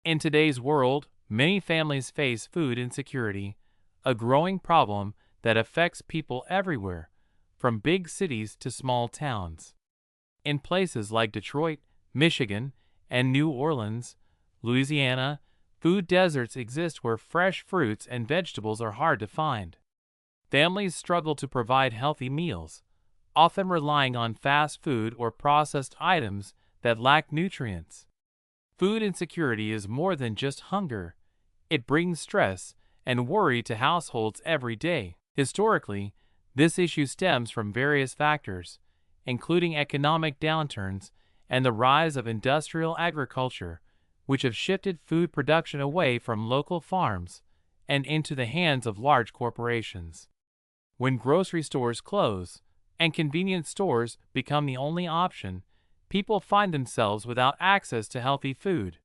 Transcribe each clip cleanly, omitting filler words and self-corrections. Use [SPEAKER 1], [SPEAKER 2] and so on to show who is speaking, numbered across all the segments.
[SPEAKER 1] In today's world, many families face food insecurity, a growing problem that affects people everywhere, from big cities to small towns. In places like Detroit, Michigan, and New Orleans, Louisiana, food deserts exist where fresh fruits and vegetables are hard to find. Families struggle to provide healthy meals, often relying on fast food or processed items that lack nutrients. Food insecurity is more than just hunger. It brings stress and worry to households every day. Historically, this issue stems from various factors, including economic downturns and the rise of industrial agriculture, which have shifted food production away from local farms and into the hands of large corporations. When grocery stores close and convenience stores become the only option, people find themselves without access to healthy food.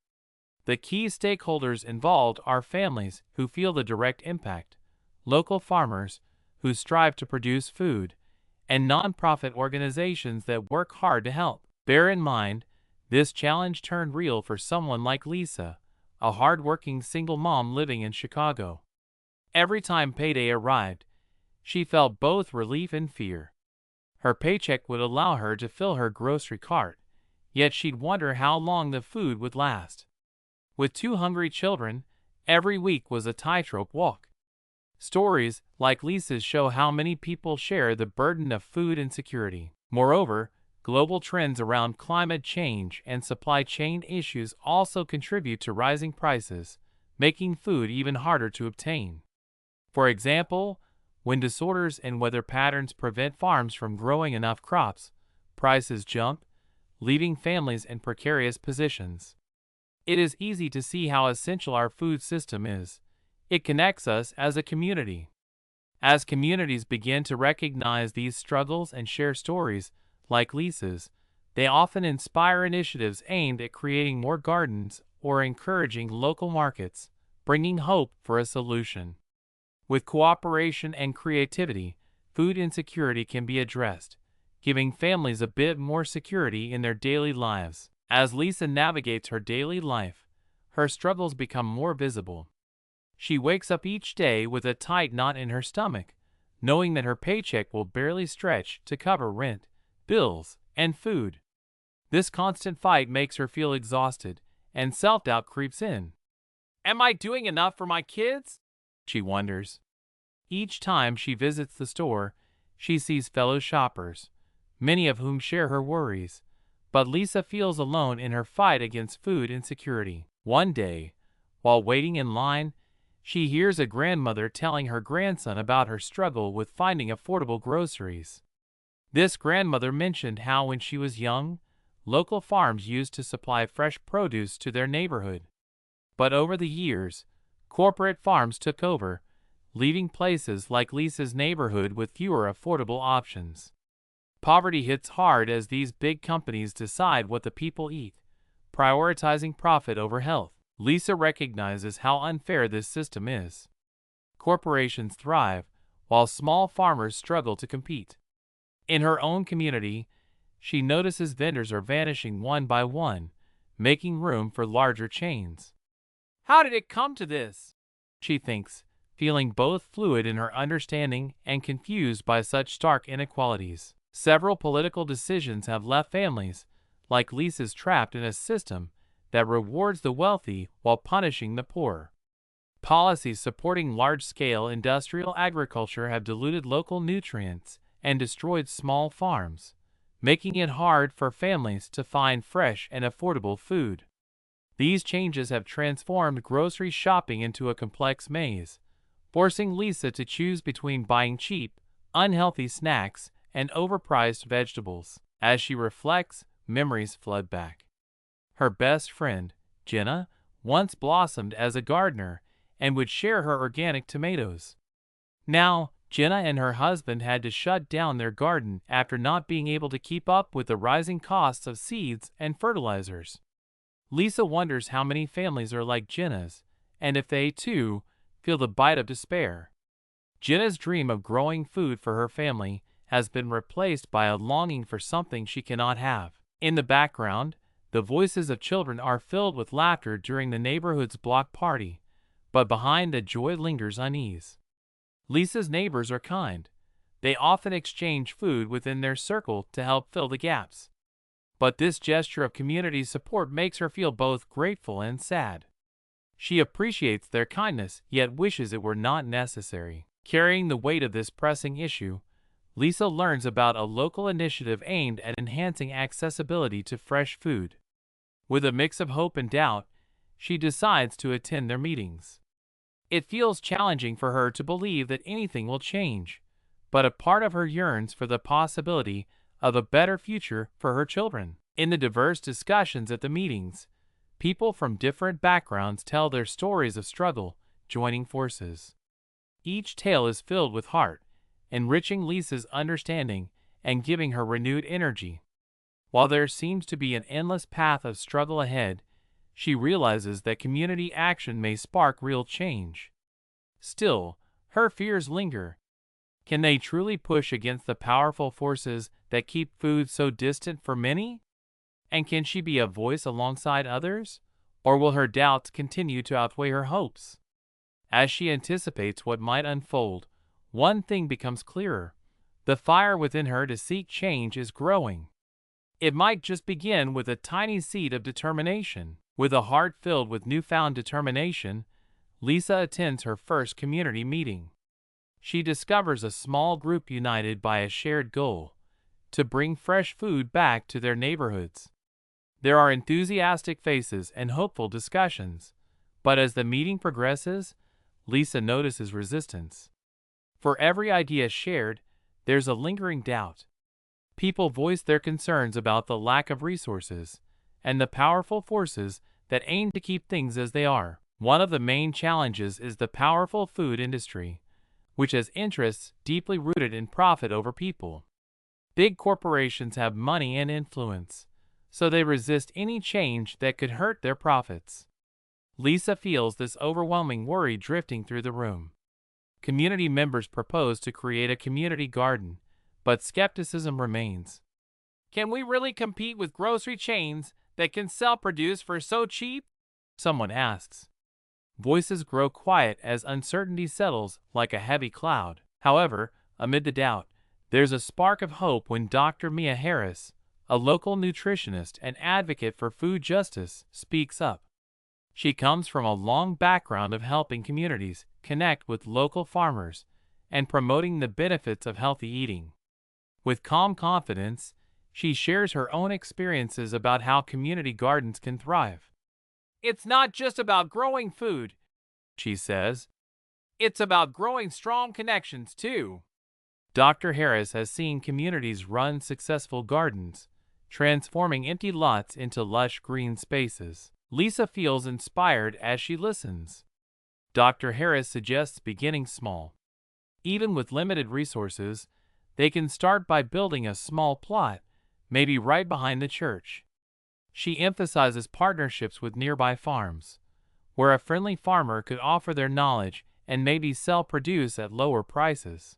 [SPEAKER 1] The key stakeholders involved are families who feel the direct impact, local farmers who strive to produce food, and nonprofit organizations that work hard to help. Bear in mind, this challenge turned real for someone like Lisa, a hard-working single mom living in Chicago. Every time payday arrived, she felt both relief and fear. Her paycheck would allow her to fill her grocery cart, yet she'd wonder how long the food would last. With two hungry children, every week was a tightrope walk. Stories like Lisa's show how many people share the burden of food insecurity. Moreover, global trends around climate change and supply chain issues also contribute to rising prices, making food even harder to obtain. For example, when disorders in weather patterns prevent farms from growing enough crops, prices jump, leaving families in precarious positions. It is easy to see how essential our food system is. It connects us as a community. As communities begin to recognize these struggles and share stories like Lisa's, they often inspire initiatives aimed at creating more gardens or encouraging local markets, bringing hope for a solution. With cooperation and creativity, food insecurity can be addressed, giving families a bit more security in their daily lives. As Lisa navigates her daily life, her struggles become more visible. She wakes up each day with a tight knot in her stomach, knowing that her paycheck will barely stretch to cover rent, bills, and food. This constant fight makes her feel exhausted, and self-doubt creeps in. Am I doing enough for my kids? She wonders. Each time she visits the store, she sees fellow shoppers, many of whom share her worries. But Lisa feels alone in her fight against food insecurity. One day, while waiting in line, she hears a grandmother telling her grandson about her struggle with finding affordable groceries. This grandmother mentioned how when she was young, local farms used to supply fresh produce to their neighborhood. But over the years, corporate farms took over, leaving places like Lisa's neighborhood with fewer affordable options. Poverty hits hard as these big companies decide what the people eat, prioritizing profit over health. Lisa recognizes how unfair this system is. Corporations thrive, while small farmers struggle to compete. In her own community, she notices vendors are vanishing one by one, making room for larger chains. How did it come to this? She thinks, feeling both fluid in her understanding and confused by such stark inequalities. Several political decisions have left families, like Lisa's, trapped in a system that rewards the wealthy while punishing the poor. Policies supporting large-scale industrial agriculture have diluted local nutrients and destroyed small farms, making it hard for families to find fresh and affordable food. These changes have transformed grocery shopping into a complex maze, forcing Lisa to choose between buying cheap, unhealthy snacks and overpriced vegetables. As she reflects, memories flood back. Her best friend, Jenna, once blossomed as a gardener and would share her organic tomatoes. Now, Jenna and her husband had to shut down their garden after not being able to keep up with the rising costs of seeds and fertilizers. Lisa wonders how many families are like Jenna's, and if they, too, feel the bite of despair. Jenna's dream of growing food for her family has been replaced by a longing for something she cannot have. In the background, The voices of children are filled with laughter during the neighborhood's block party, but behind the joy lingers unease. Lisa's neighbors are kind. They often exchange food within their circle to help fill the gaps. But this gesture of community support makes her feel both grateful and sad. She appreciates their kindness, yet wishes it were not necessary. Carrying the weight of this pressing issue, Lisa learns about a local initiative aimed at enhancing accessibility to fresh food. With a mix of hope and doubt, she decides to attend their meetings. It feels challenging for her to believe that anything will change, but a part of her yearns for the possibility of a better future for her children. In the diverse discussions at the meetings, people from different backgrounds tell their stories of struggle, joining forces. Each tale is filled with heart, enriching Lisa's understanding and giving her renewed energy. While there seems to be an endless path of struggle ahead, she realizes that community action may spark real change. Still, her fears linger. Can they truly push against the powerful forces that keep food so distant for many? And can she be a voice alongside others? Or will her doubts continue to outweigh her hopes? As she anticipates what might unfold, one thing becomes clearer. The fire within her to seek change is growing. It might just begin with a tiny seed of determination. With a heart filled with newfound determination, Lisa attends her first community meeting. She discovers a small group united by a shared goal: to bring fresh food back to their neighborhoods. There are enthusiastic faces and hopeful discussions, but as the meeting progresses, Lisa notices resistance. For every idea shared, there's a lingering doubt. People voice their concerns about the lack of resources and the powerful forces that aim to keep things as they are. One of the main challenges is the powerful food industry, which has interests deeply rooted in profit over people. Big corporations have money and influence, so they resist any change that could hurt their profits. Lisa feels this overwhelming worry drifting through the room. Community members propose to create a community garden, but skepticism remains. Can we really compete with grocery chains that can sell produce for so cheap? Someone asks. Voices grow quiet as uncertainty settles like a heavy cloud. However, amid the doubt, there's a spark of hope when Dr. Mia Harris, a local nutritionist and advocate for food justice, speaks up. She comes from a long background of helping communities connect with local farmers and promoting the benefits of healthy eating. With calm confidence, she shares her own experiences about how community gardens can thrive. It's not just about growing food, she says. It's about growing strong connections too. Dr. Harris has seen communities run successful gardens, transforming empty lots into lush green spaces. Lisa feels inspired as she listens. Dr. Harris suggests beginning small. Even with limited resources, they can start by building a small plot, maybe right behind the church. She emphasizes partnerships with nearby farms, where a friendly farmer could offer their knowledge and maybe sell produce at lower prices.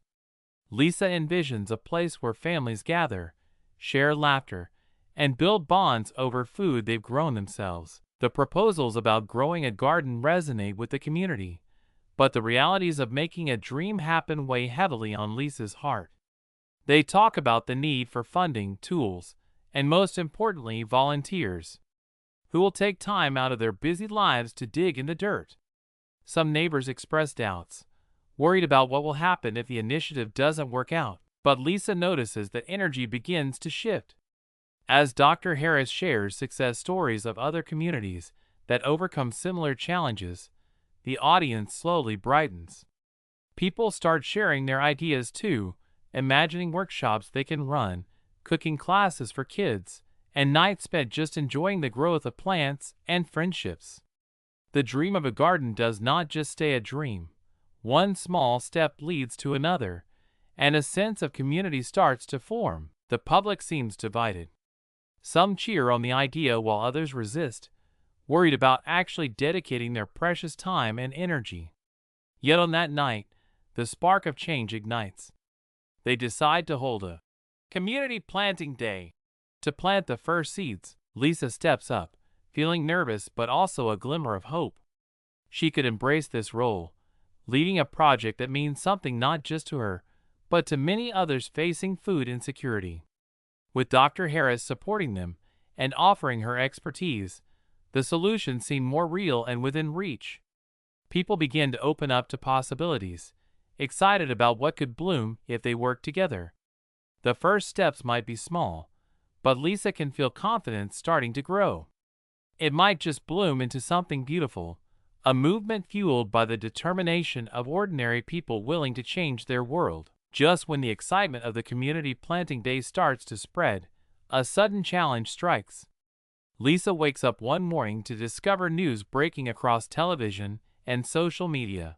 [SPEAKER 1] Lisa envisions a place where families gather, share laughter, and build bonds over food they've grown themselves. The proposals about growing a garden resonate with the community, but the realities of making a dream happen weigh heavily on Lisa's heart. They talk about the need for funding, tools, and most importantly, volunteers, who will take time out of their busy lives to dig in the dirt. Some neighbors express doubts, worried about what will happen if the initiative doesn't work out, but Lisa notices that energy begins to shift. As Dr. Harris shares success stories of other communities that overcome similar challenges, the audience slowly brightens. People start sharing their ideas too, imagining workshops they can run, cooking classes for kids, and nights spent just enjoying the growth of plants and friendships. The dream of a garden does not just stay a dream. One small step leads to another, and a sense of community starts to form. The public seems divided. Some cheer on the idea while others resist, worried about actually dedicating their precious time and energy. Yet on that night, the spark of change ignites. They decide to hold a community planting day to plant the first seeds. Lisa steps up, feeling nervous but also a glimmer of hope. She could embrace this role, leading a project that means something not just to her, but to many others facing food insecurity. With Dr. Harris supporting them and offering her expertise, the solution seemed more real and within reach. People began to open up to possibilities, excited about what could bloom if they worked together. The first steps might be small, but Lisa can feel confidence starting to grow. It might just bloom into something beautiful, a movement fueled by the determination of ordinary people willing to change their world. Just when the excitement of the community planting day starts to spread, a sudden challenge strikes. Lisa wakes up one morning to discover news breaking across television and social media.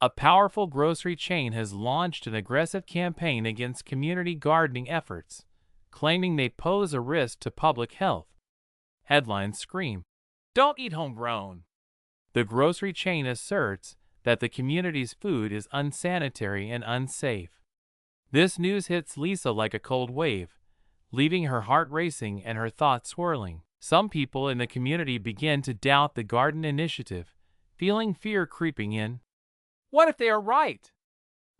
[SPEAKER 1] A powerful grocery chain has launched an aggressive campaign against community gardening efforts, claiming they pose a risk to public health. Headlines scream, "Don't eat homegrown." The grocery chain asserts that the community's food is unsanitary and unsafe. This news hits Lisa like a cold wave, leaving her heart racing and her thoughts swirling. Some people in the community begin to doubt the garden initiative, feeling fear creeping in. What if they are right?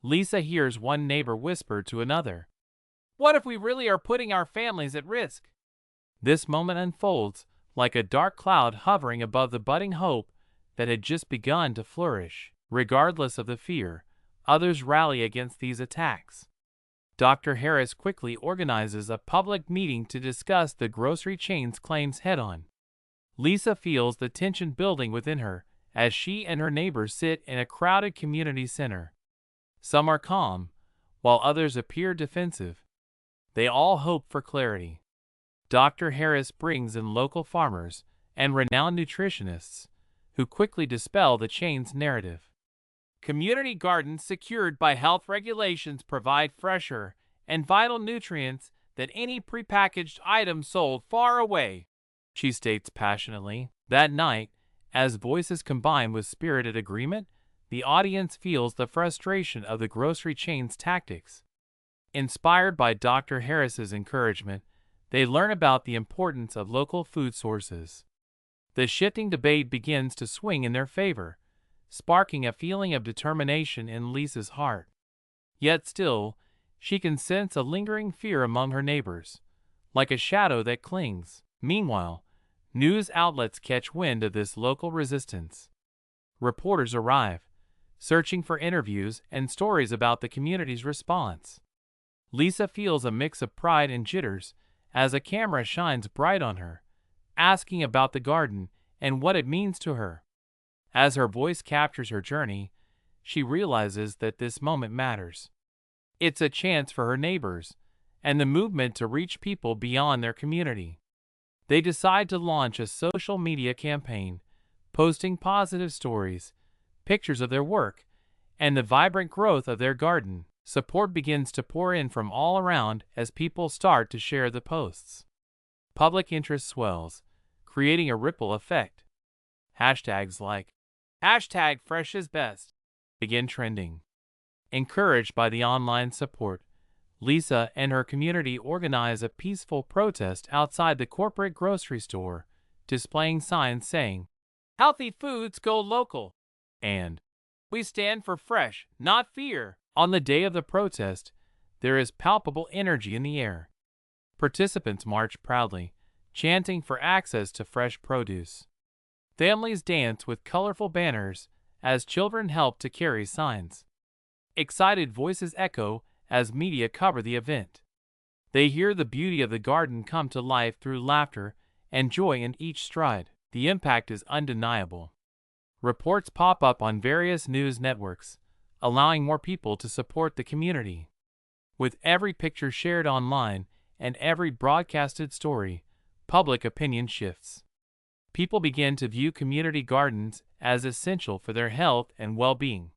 [SPEAKER 1] Lisa hears one neighbor whisper to another. What if we really are putting our families at risk? This moment unfolds like a dark cloud hovering above the budding hope that had just begun to flourish. Regardless of the fear, others rally against these attacks. Dr. Harris quickly organizes a public meeting to discuss the grocery chain's claims head-on. Lisa feels the tension building within her as she and her neighbors sit in a crowded community center. Some are calm, while others appear defensive. They all hope for clarity. Dr. Harris brings in local farmers and renowned nutritionists, who quickly dispel the chain's narrative. Community gardens secured by health regulations provide fresher and vital nutrients than any prepackaged item sold far away, she states passionately. That night, as voices combine with spirited agreement, the audience feels the frustration of the grocery chain's tactics. Inspired by Dr. Harris's encouragement, they learn about the importance of local food sources. The shifting debate begins to swing in their favor, sparking a feeling of determination in Lisa's heart. Yet still, she can sense a lingering fear among her neighbors, like a shadow that clings. Meanwhile, news outlets catch wind of this local resistance. Reporters arrive, searching for interviews and stories about the community's response. Lisa feels a mix of pride and jitters as a camera shines bright on her, asking about the garden and what it means to her. As her voice captures her journey, she realizes that this moment matters. It's a chance for her neighbors and the movement to reach people beyond their community. They decide to launch a social media campaign, posting positive stories, pictures of their work, and the vibrant growth of their garden. Support begins to pour in from all around as people start to share the posts. Public interest swells, creating a ripple effect. Hashtags like #FreshIsBest begin trending. Encouraged by the online support, Lisa and her community organize a peaceful protest outside the corporate grocery store, displaying signs saying, "Healthy foods go local," and "We stand for fresh, not fear." On the day of the protest, there is palpable energy in the air. Participants march proudly, chanting for access to fresh produce. Families dance with colorful banners as children help to carry signs. Excited voices echo as media cover the event. They hear the beauty of the garden come to life through laughter and joy in each stride. The impact is undeniable. Reports pop up on various news networks, allowing more people to support the community. With every picture shared online and every broadcasted story, public opinion shifts. People begin to view community gardens as essential for their health and well-being.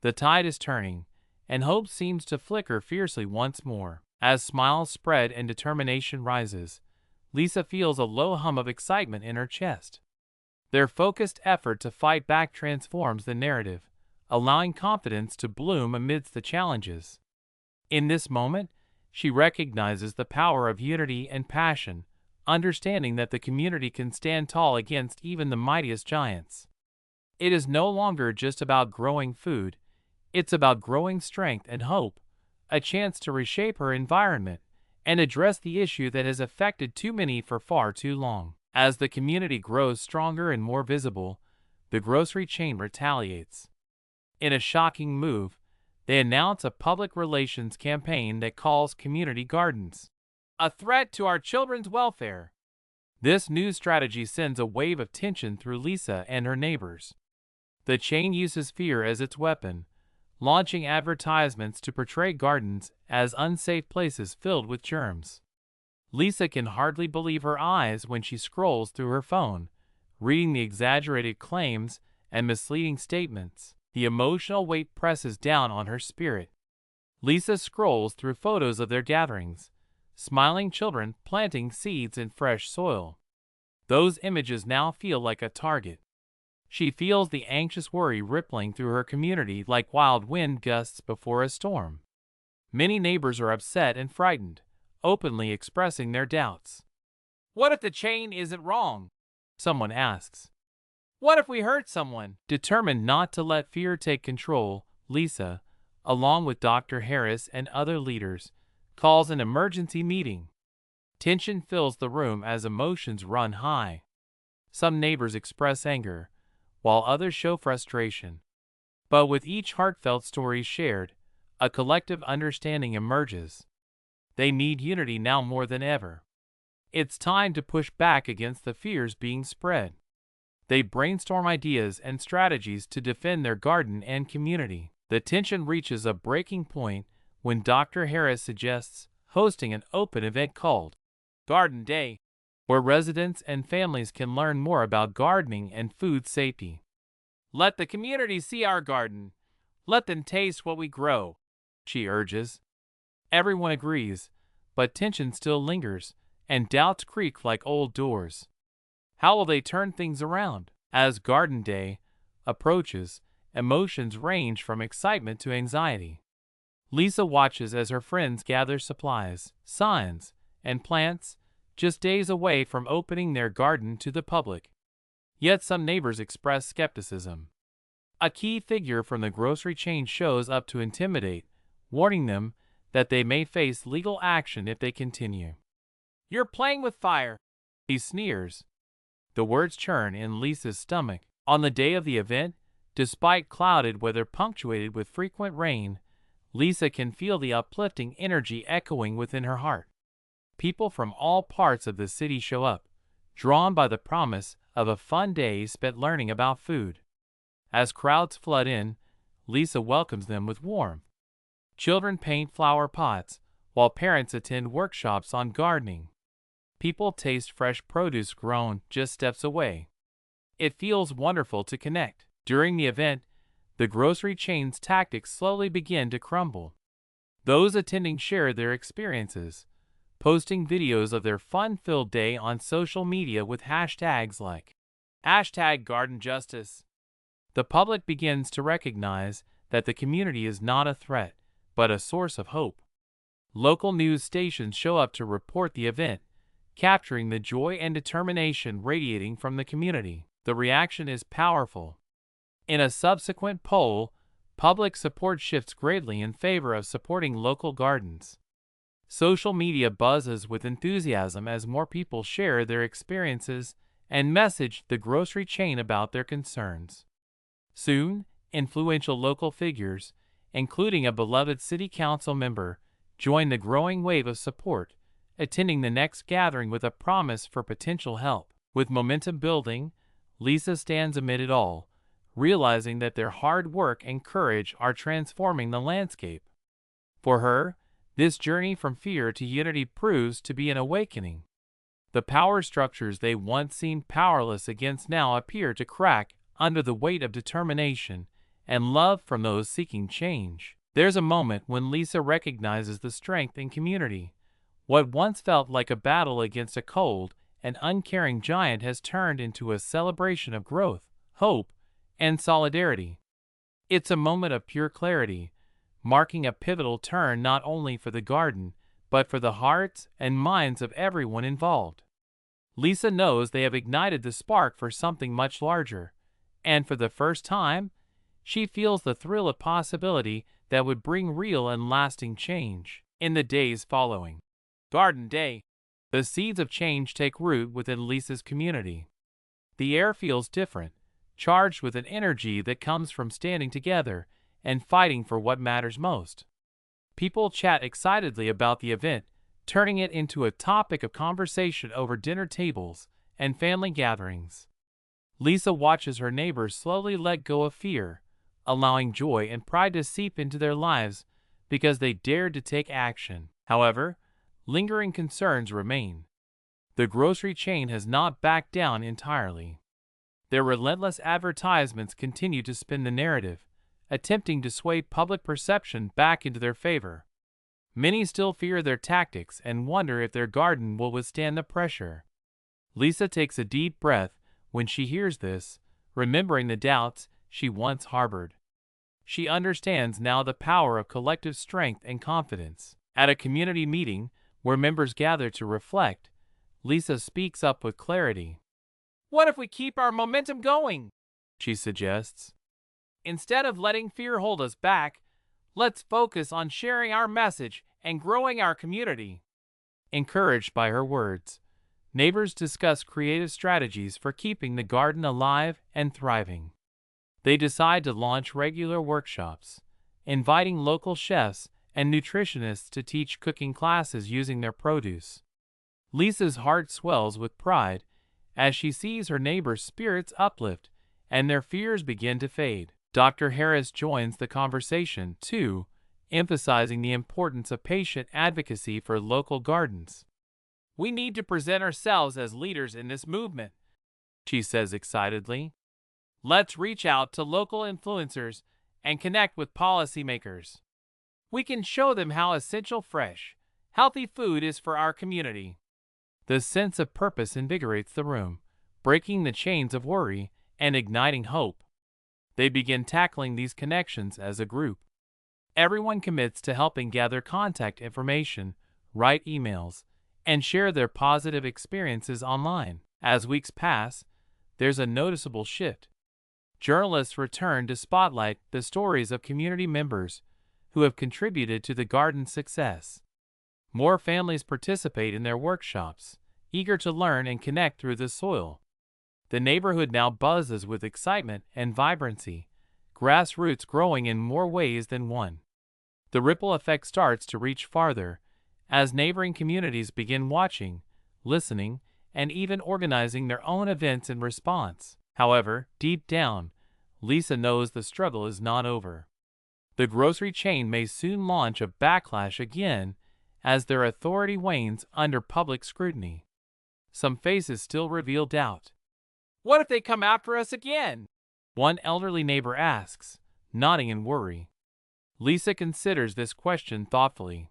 [SPEAKER 1] The tide is turning, and hope seems to flicker fiercely once more. As smiles spread and determination rises, Lisa feels a low hum of excitement in her chest. Their focused effort to fight back transforms the narrative, allowing confidence to bloom amidst the challenges. In this moment, she recognizes the power of unity and passion, understanding that the community can stand tall against even the mightiest giants. It is no longer just about growing food, it's about growing strength and hope, a chance to reshape her environment and address the issue that has affected too many for far too long. As the community grows stronger and more visible, the grocery chain retaliates. In a shocking move, they announce a public relations campaign that calls community gardens a threat to our children's welfare. This new strategy sends a wave of tension through Lisa and her neighbors. The chain uses fear as its weapon, launching advertisements to portray gardens as unsafe places filled with germs. Lisa can hardly believe her eyes when she scrolls through her phone, reading the exaggerated claims and misleading statements. The emotional weight presses down on her spirit. Lisa scrolls through photos of their gatherings, smiling children planting seeds in fresh soil. Those images now feel like a target. She feels the anxious worry rippling through her community like wild wind gusts before a storm. Many neighbors are upset and frightened, openly expressing their doubts. "What if the chain isn't wrong?" someone asks. "What if we hurt someone?" Determined not to let fear take control, Lisa, along with Dr. Harris and other leaders, calls an emergency meeting. Tension fills the room as emotions run high. Some neighbors express anger, while others show frustration. But with each heartfelt story shared, a collective understanding emerges. They need unity now more than ever. It's time to push back against the fears being spread. They brainstorm ideas and strategies to defend their garden and community. The tension reaches a breaking point when Dr. Harris suggests hosting an open event called Garden Day, where residents and families can learn more about gardening and food safety. "Let the community see our garden. Let them taste what we grow," she urges. Everyone agrees, but tension still lingers, and doubts creak like old doors. How will they turn things around? As Garden Day approaches, emotions range from excitement to anxiety. Lisa watches as her friends gather supplies, signs, and plants, just days away from opening their garden to the public. Yet some neighbors express skepticism. A key figure from the grocery chain shows up to intimidate, warning them that they may face legal action if they continue. "You're playing with fire," he sneers. The words churn in Lisa's stomach. On the day of the event, despite clouded weather punctuated with frequent rain, Lisa can feel the uplifting energy echoing within her heart. People from all parts of the city show up, drawn by the promise of a fun day spent learning about food. As crowds flood in, Lisa welcomes them with warmth. Children paint flower pots, while parents attend workshops on gardening. People taste fresh produce grown just steps away. It feels wonderful to connect. During the event, the grocery chain's tactics slowly begin to crumble. Those attending share their experiences, posting videos of their fun-filled day on social media with hashtags like #GardenJustice. The public begins to recognize that the community is not a threat, but a source of hope. Local news stations show up to report the event, capturing the joy and determination radiating from the community. The reaction is powerful. In a subsequent poll, public support shifts greatly in favor of supporting local gardens. Social media buzzes with enthusiasm as more people share their experiences and message the grocery chain about their concerns. Soon, influential local figures, including a beloved city council member, join the growing wave of support, attending the next gathering with a promise for potential help. With momentum building, Lisa stands amid it all, realizing that their hard work and courage are transforming the landscape. For her, this journey from fear to unity proves to be an awakening. The power structures they once seemed powerless against now appear to crack under the weight of determination and love from those seeking change. There's a moment when Lisa recognizes the strength in community. What once felt like a battle against a cold and uncaring giant has turned into a celebration of growth, hope, and solidarity. It's a moment of pure clarity, marking a pivotal turn not only for the garden, but for the hearts and minds of everyone involved. Lisa knows they have ignited the spark for something much larger, and for the first time, she feels the thrill of possibility that would bring real and lasting change. In the days following Garden Day, the seeds of change take root within Lisa's community. The air feels different, charged with an energy that comes from standing together and fighting for what matters most. People chat excitedly about the event, turning it into a topic of conversation over dinner tables and family gatherings. Lisa watches her neighbors slowly let go of fear, allowing joy and pride to seep into their lives because they dared to take action. However, lingering concerns remain. The grocery chain has not backed down entirely. Their relentless advertisements continue to spin the narrative, attempting to sway public perception back into their favor. Many still fear their tactics and wonder if their garden will withstand the pressure. Lisa takes a deep breath when she hears this, remembering the doubts she once harbored. She understands now the power of collective strength and confidence. At a community meeting, where members gather to reflect, Lisa speaks up with clarity. "What if we keep our momentum going?" she suggests. "Instead of letting fear hold us back, let's focus on sharing our message and growing our community." Encouraged by her words, neighbors discuss creative strategies for keeping the garden alive and thriving. They decide to launch regular workshops, inviting local chefs and nutritionists to teach cooking classes using their produce. Lisa's heart swells with pride as she sees her neighbors' spirits uplift and their fears begin to fade. Dr. Harris joins the conversation, too, emphasizing the importance of patient advocacy for local gardens. "We need to present ourselves as leaders in this movement," she says excitedly. "Let's reach out to local influencers and connect with policymakers. We can show them how essential fresh, healthy food is for our community." The sense of purpose invigorates the room, breaking the chains of worry and igniting hope. They begin tackling these connections as a group. Everyone commits to helping gather contact information, write emails, and share their positive experiences online. As weeks pass, there's a noticeable shift. Journalists return to spotlight the stories of community members who have contributed to the garden's success. More families participate in their workshops, eager to learn and connect through the soil. The neighborhood now buzzes with excitement and vibrancy, Grassroots growing in more ways than one. The ripple effect starts to reach farther as neighboring communities begin watching, listening, and even organizing their own events in response. However, deep down, Lisa knows the struggle is not over. The grocery chain may soon launch a backlash again as their authority wanes under public scrutiny. Some faces still reveal doubt. "What if they come after us again?" one elderly neighbor asks, nodding in worry. Lisa considers this question thoughtfully.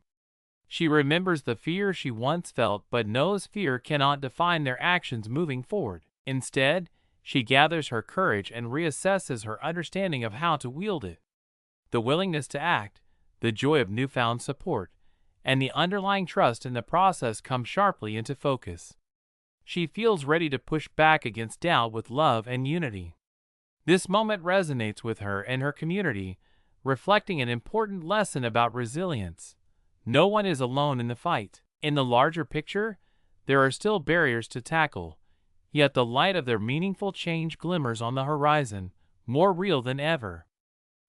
[SPEAKER 1] She remembers the fear she once felt but knows fear cannot define their actions moving forward. Instead, she gathers her courage and reassesses her understanding of how to wield it. The willingness to act, the joy of newfound support, and the underlying trust in the process come sharply into focus. She feels ready to push back against doubt with love and unity. This moment resonates with her and her community, reflecting an important lesson about resilience. No one is alone in the fight. In the larger picture, there are still barriers to tackle, yet the light of their meaningful change glimmers on the horizon, more real than ever.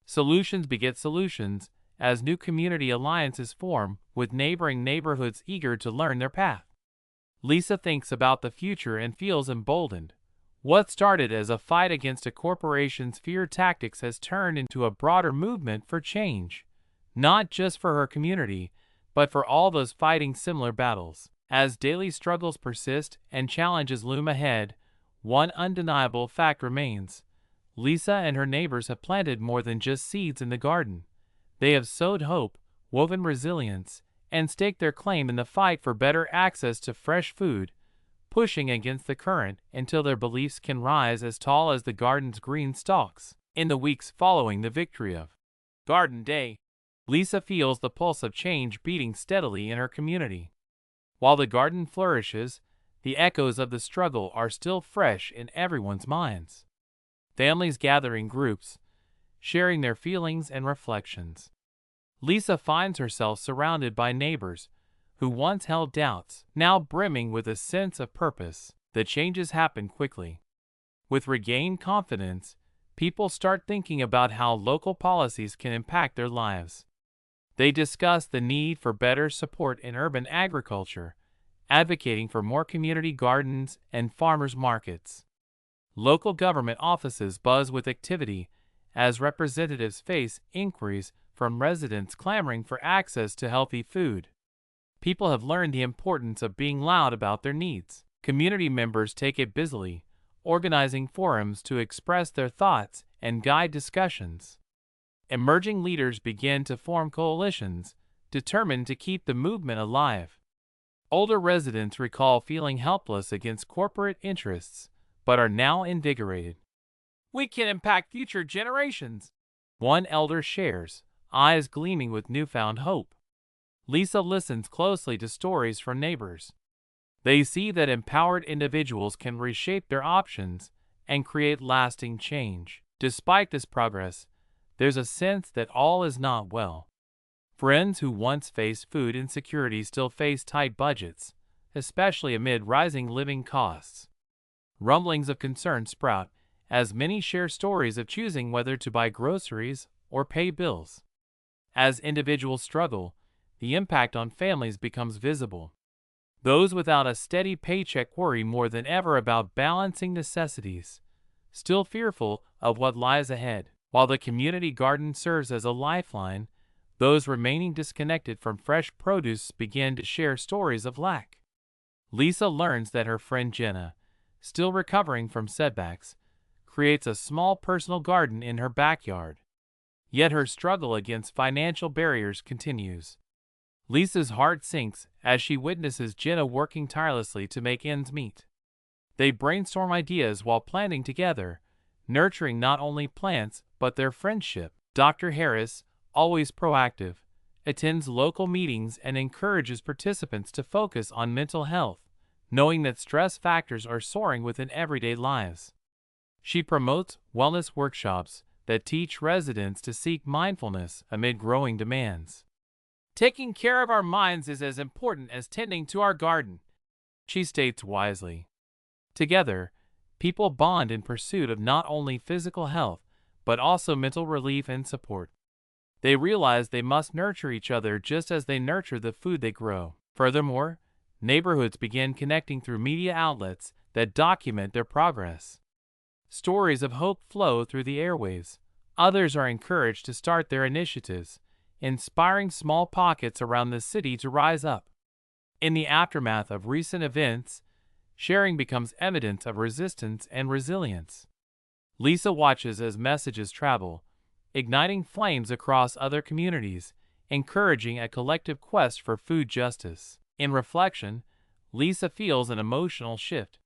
[SPEAKER 1] Solutions beget solutions as new community alliances form with neighboring neighborhoods eager to learn their path. Lisa thinks about the future and feels emboldened. What started as a fight against a corporation's fear tactics has turned into a broader movement for change, not just for her community, but for all those fighting similar battles. As daily struggles persist and challenges loom ahead, one undeniable fact remains. Lisa and her neighbors have planted more than just seeds in the garden. They have sowed hope, woven resilience, and staked their claim in the fight for better access to fresh food, pushing against the current until their beliefs can rise as tall as the garden's green stalks. In the weeks following the victory of Garden Day, Lisa feels the pulse of change beating steadily in her community. While the garden flourishes, the echoes of the struggle are still fresh in everyone's minds. Families gather in groups, sharing their feelings and reflections. Lisa finds herself surrounded by neighbors who once held doubts, now brimming with a sense of purpose. The changes happen quickly. With regained confidence, people start thinking about how local policies can impact their lives. They discuss the need for better support in urban agriculture, advocating for more community gardens and farmers markets. Local government offices buzz with activity as representatives face inquiries from residents clamoring for access to healthy food. People have learned the importance of being loud about their needs. Community members take it busily, organizing forums to express their thoughts and guide discussions. Emerging leaders begin to form coalitions, determined to keep the movement alive. Older residents recall feeling helpless against corporate interests, but are now invigorated. We can impact future generations, one elder shares, eyes gleaming with newfound hope. Lisa listens closely to stories from neighbors. They see that empowered individuals can reshape their options and create lasting change. Despite this progress, there's a sense that all is not well. Friends who once faced food insecurity still face tight budgets, especially amid rising living costs. Rumblings of concern sprout as many share stories of choosing whether to buy groceries or pay bills. As individuals struggle, the impact on families becomes visible. Those without a steady paycheck worry more than ever about balancing necessities, still fearful of what lies ahead. While the community garden serves as a lifeline, those remaining disconnected from fresh produce begin to share stories of lack. Lisa learns that her friend Jenna, still recovering from setbacks, creates a small personal garden in her backyard. Yet her struggle against financial barriers continues. Lisa's heart sinks as she witnesses Jenna working tirelessly to make ends meet. They brainstorm ideas while planting together, nurturing not only plants but their friendship. Dr. Harris, always proactive, attends local meetings and encourages participants to focus on mental health, knowing that stress factors are soaring within everyday lives. She promotes wellness workshops that teach residents to seek mindfulness amid growing demands. Taking care of our minds is as important as tending to our garden, she states wisely. Together, people bond in pursuit of not only physical health, but also mental relief and support. They realize they must nurture each other just as they nurture the food they grow. Furthermore, neighborhoods begin connecting through media outlets that document their progress. Stories of hope flow through the airwaves. Others are encouraged to start their initiatives, inspiring small pockets around the city to rise up. In the aftermath of recent events, sharing becomes evidence of resistance and resilience. Lisa watches as messages travel, igniting flames across other communities, encouraging a collective quest for food justice. In reflection, Lisa feels an emotional shift.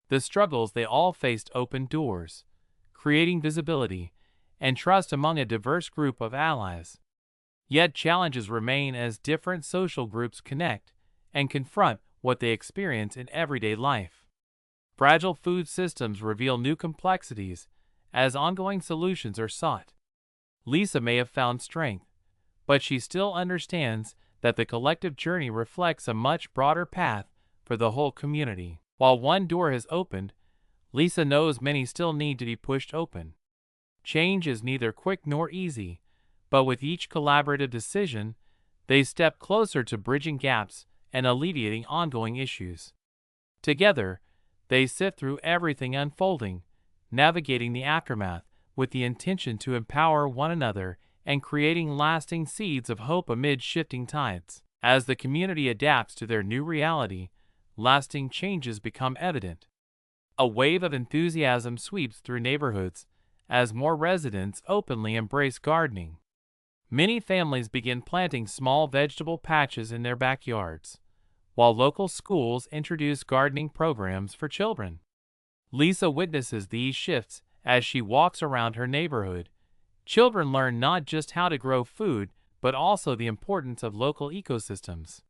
[SPEAKER 1] The struggles they all faced opened doors, creating visibility and trust among a diverse group of allies. Yet challenges remain as different social groups connect and confront what they experience in everyday life. Fragile food systems reveal new complexities as ongoing solutions are sought. Lisa may have found strength, but she still understands that the collective journey reflects a much broader path for the whole community. While one door has opened, Lisa knows many still need to be pushed open. Change is neither quick nor easy, but with each collaborative decision, they step closer to bridging gaps and alleviating ongoing issues. Together, they sift through everything unfolding, navigating the aftermath with the intention to empower one another and creating lasting seeds of hope amid shifting tides. As the community adapts to their new reality, lasting changes become evident. A wave of enthusiasm sweeps through neighborhoods as more residents openly embrace gardening. Many families begin planting small vegetable patches in their backyards, while local schools introduce gardening programs for children. Lisa witnesses these shifts as she walks around her neighborhood. Children learn not just how to grow food, but also the importance of local ecosystems.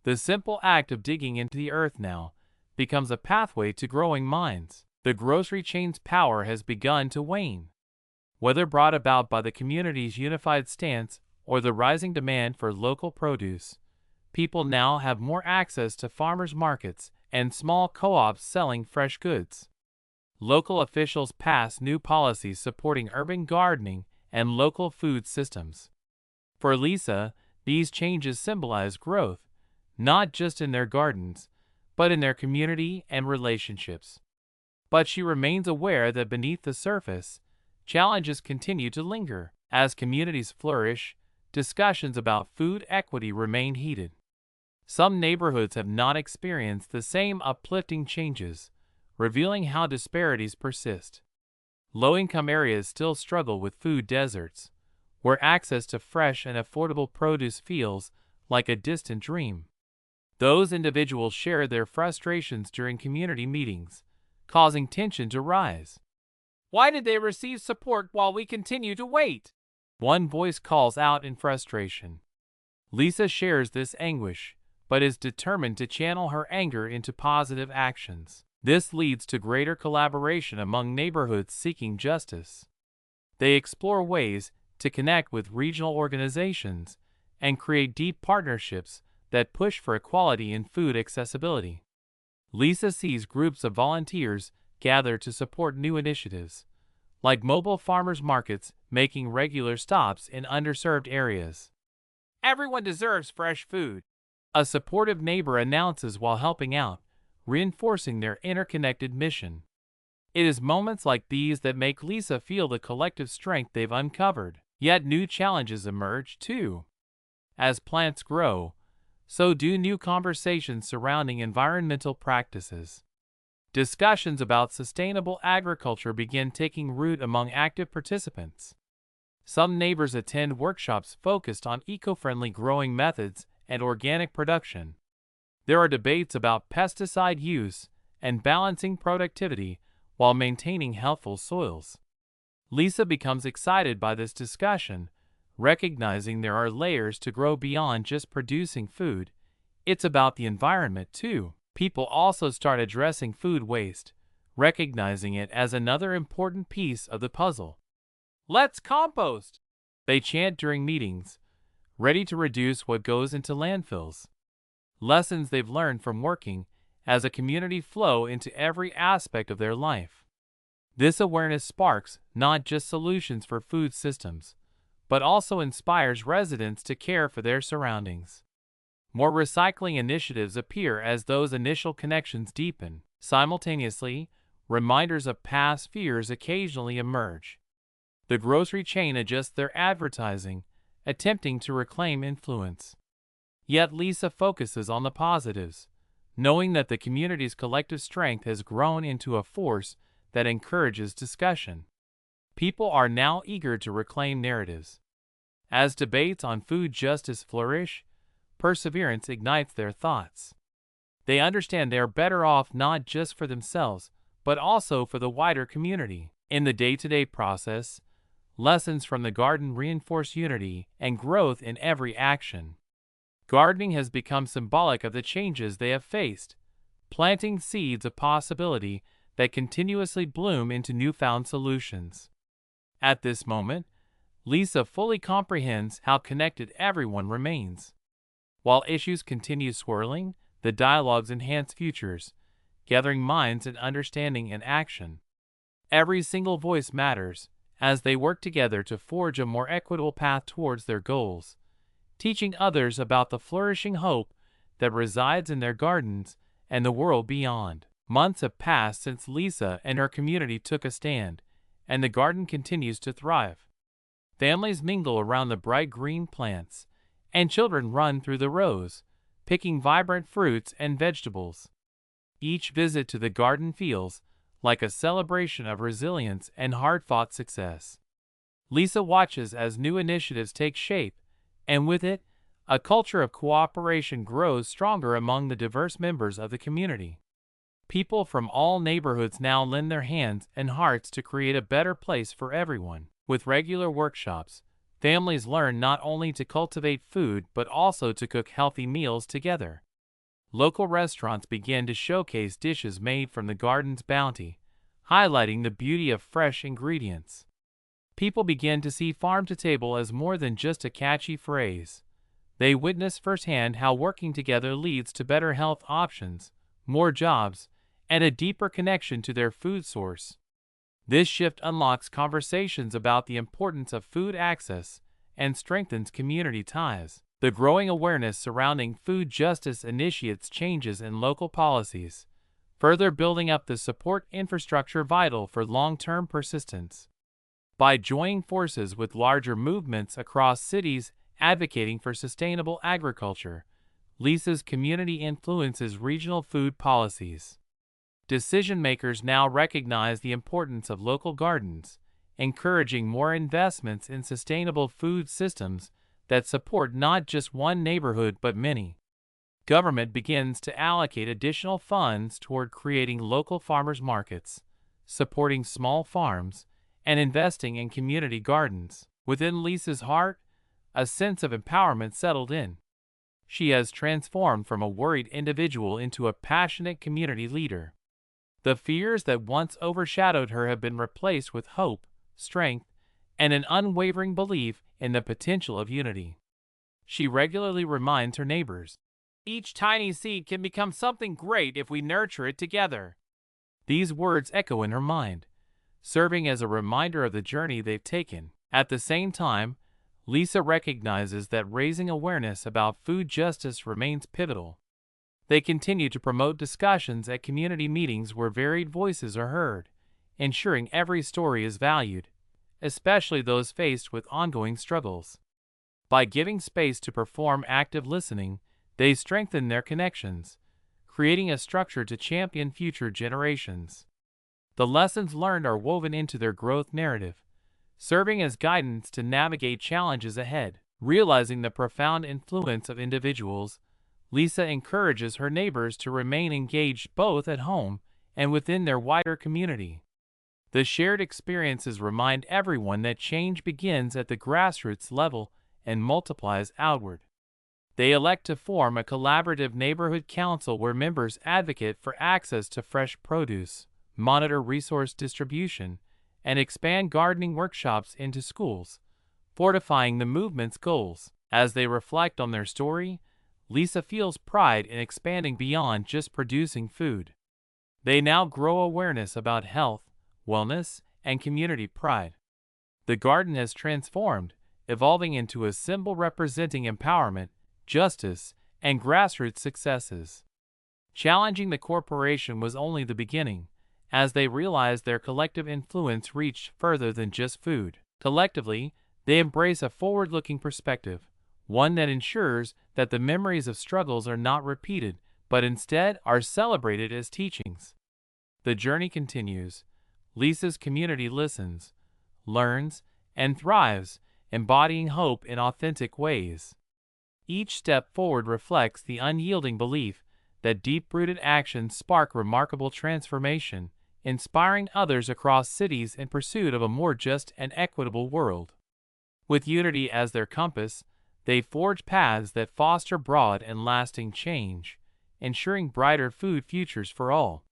[SPEAKER 1] The simple act of digging into the earth now becomes a pathway to growing minds. The grocery chain's power has begun to wane. Whether brought about by the community's unified stance or the rising demand for local produce, people now have more access to farmers' markets and small co-ops selling fresh goods. Local officials pass new policies supporting urban gardening and local food systems. For Lisa, these changes symbolize growth, not just in their gardens, but in their community and relationships. But she remains aware that beneath the surface, challenges continue to linger. As communities flourish, discussions about food equity remain heated. Some neighborhoods have not experienced the same uplifting changes, revealing how disparities persist. Low-income areas still struggle with food deserts, where access to fresh and affordable produce feels like a distant dream. Those individuals share their frustrations during community meetings, causing tension to rise. Why did they receive support while we continue to wait? One voice calls out in frustration. Lisa shares this anguish, but is determined to channel her anger into positive actions. This leads to greater collaboration among neighborhoods seeking justice. They explore ways to connect with regional organizations and create deep partnerships that push for equality in food accessibility. Lisa sees groups of volunteers gather to support new initiatives, like mobile farmers markets making regular stops in underserved areas. Everyone deserves fresh food, a supportive neighbor announces while helping out, reinforcing their interconnected mission. It is moments like these that make Lisa feel the collective strength they've uncovered. Yet new challenges emerge, too. As plants grow, so do new conversations surrounding environmental practices. Discussions about sustainable agriculture begin taking root among active participants. Some neighbors attend workshops focused on eco-friendly growing methods and organic production. There are debates about pesticide use and balancing productivity while maintaining healthful soils. Lisa becomes excited by this discussion, recognizing there are layers to grow beyond just producing food. It's about the environment, too. People also start addressing food waste, recognizing it as another important piece of the puzzle. Let's compost, they chant during meetings, ready to reduce what goes into landfills. Lessons they've learned from working as a community flow into every aspect of their life. This awareness sparks not just solutions for food systems, but also inspires residents to care for their surroundings. More recycling initiatives appear as those initial connections deepen. Simultaneously, reminders of past fears occasionally emerge. The grocery chain adjusts their advertising, attempting to reclaim influence. Yet Lisa focuses on the positives, knowing that the community's collective strength has grown into a force that encourages discussion. People are now eager to reclaim narratives. As debates on food justice flourish, perseverance ignites their thoughts. They understand they are better off not just for themselves, but also for the wider community. In the day-to-day process, lessons from the garden reinforce unity and growth in every action. Gardening has become symbolic of the changes they have faced, planting seeds of possibility that continuously bloom into newfound solutions. At this moment, Lisa fully comprehends how connected everyone remains. While issues continue swirling, the dialogues enhance futures, gathering minds and understanding in action. Every single voice matters as they work together to forge a more equitable path towards their goals, teaching others about the flourishing hope that resides in their gardens and the world beyond. Months have passed since Lisa and her community took a stand, and the garden continues to thrive. Families mingle around the bright green plants, and children run through the rows, picking vibrant fruits and vegetables. Each visit to the garden feels like a celebration of resilience and hard-fought success. Lisa watches as new initiatives take shape, and with it, a culture of cooperation grows stronger among the diverse members of the community. People from all neighborhoods now lend their hands and hearts to create a better place for everyone. With regular workshops, families learn not only to cultivate food but also to cook healthy meals together. local restaurants began to showcase dishes made from the garden's bounty, highlighting the beauty of fresh ingredients. People began to see farm to table as more than just a catchy phrase. They witnessed firsthand how working together leads to better health options, more jobs, and a deeper connection to their food source. This shift unlocks conversations about the importance of food access and strengthens community ties. The growing awareness surrounding food justice initiates changes in local policies, further building up the support infrastructure vital for long-term persistence. By joining forces with larger movements across cities advocating for sustainable agriculture, Lisa's community influences regional food policies. Decision-makers now recognize the importance of local gardens, encouraging more investments in sustainable food systems that support not just one neighborhood but many. Government begins to allocate additional funds toward creating local farmers markets, supporting small farms, and investing in community gardens. Within Lisa's heart, a sense of empowerment settled in. She has transformed from a worried individual into a passionate community leader. The fears that once overshadowed her have been replaced with hope, strength, and an unwavering belief in the potential of unity. She regularly reminds her neighbors, "Each tiny seed can become something great if we nurture it together." These words echo in her mind, serving as a reminder of the journey they've taken. At the same time, Lisa recognizes that raising awareness about food justice remains pivotal. They continue to promote discussions at community meetings where varied voices are heard, ensuring every story is valued, especially those faced with ongoing struggles. By giving space to perform active listening, they strengthen their connections, creating a structure to champion future generations. The lessons learned are woven into their growth narrative, serving as guidance to navigate challenges ahead. Realizing the profound influence of individuals, Lisa encourages her neighbors to remain engaged both at home and within their wider community. The shared experiences remind everyone that change begins at the grassroots level and multiplies outward. They elect to form a collaborative neighborhood council where members advocate for access to fresh produce, monitor resource distribution, and expand gardening workshops into schools, fortifying the movement's goals. As they reflect on their story, Lisa feels pride in expanding beyond just producing food. They now grow awareness about health, wellness, and community pride. The garden has transformed, evolving into a symbol representing empowerment, justice, and grassroots successes. Challenging the corporation was only the beginning, as they realized their collective influence reached further than just food. Collectively, they embrace a forward-looking perspective, one that ensures that the memories of struggles are not repeated, but instead are celebrated as teachings. The journey continues. Lisa's community listens, learns, and thrives, embodying hope in authentic ways. Each step forward reflects the unyielding belief that deep-rooted actions spark remarkable transformation, inspiring others across cities in pursuit of a more just and equitable world. With unity as their compass, they forge paths that foster broad and lasting change, ensuring brighter food futures for all.